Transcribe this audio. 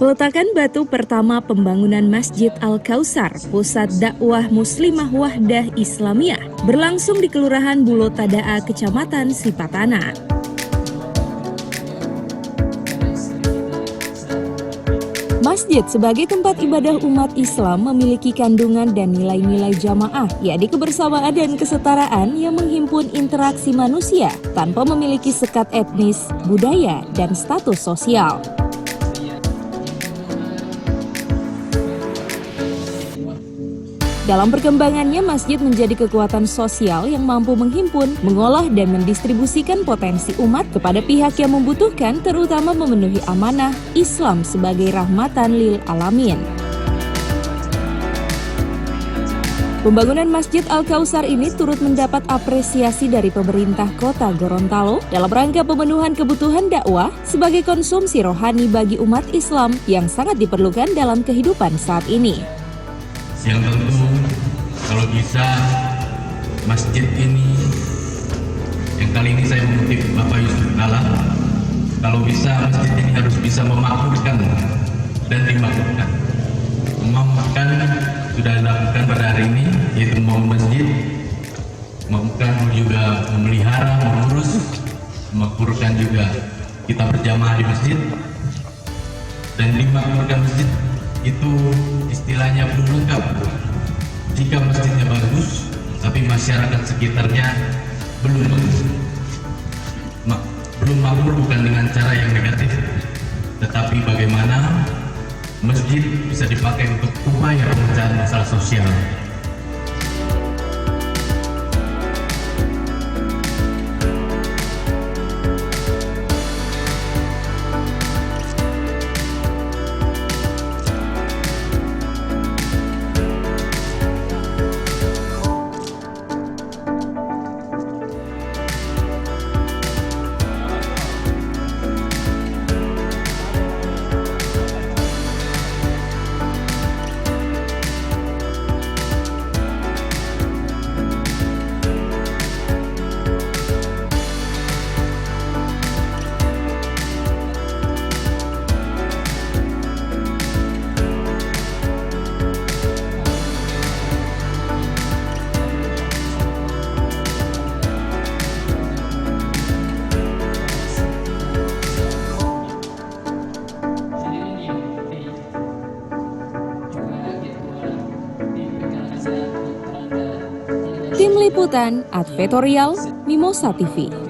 Peletakan batu pertama pembangunan Masjid Al-Kautsar, pusat dakwah Muslimah Wahdah Islamiyah, berlangsung di Kelurahan Bulotadaa, Kecamatan Sipatana. Masjid sebagai tempat ibadah umat Islam memiliki kandungan dan nilai-nilai jamaah, yakni kebersamaan dan kesetaraan yang menghimpun interaksi manusia tanpa memiliki sekat etnis, budaya, dan status sosial. Dalam perkembangannya, masjid menjadi kekuatan sosial yang mampu menghimpun, mengolah, dan mendistribusikan potensi umat kepada pihak yang membutuhkan, terutama memenuhi amanah Islam sebagai rahmatan lil alamin. Pembangunan Masjid Al-Kautsar ini turut mendapat apresiasi dari pemerintah Kota Gorontalo dalam rangka pemenuhan kebutuhan dakwah sebagai konsumsi rohani bagi umat Islam yang sangat diperlukan dalam kehidupan saat ini. Yang tentu kalau bisa masjid ini, yang kali ini saya mengutip Bapak Yusuf Kala, kalau bisa masjid ini harus bisa memakmurkan dan dimakmurkan. Memakmurkan sudah dilakukan pada hari ini, yaitu membangun masjid, memakmurkan juga memelihara, mengurus, memakmurkan juga kita berjamaah di masjid, dan dimakmurkan masjid itu istilahnya belum lengkap. Jika masjidnya bagus, tapi masyarakat sekitarnya belum bagus. Belum makmur bukan dengan cara yang negatif, tetapi bagaimana masjid bisa dipakai untuk upaya pemecahan masalah sosial. Tim Liputan Advertorial Mimosa TV.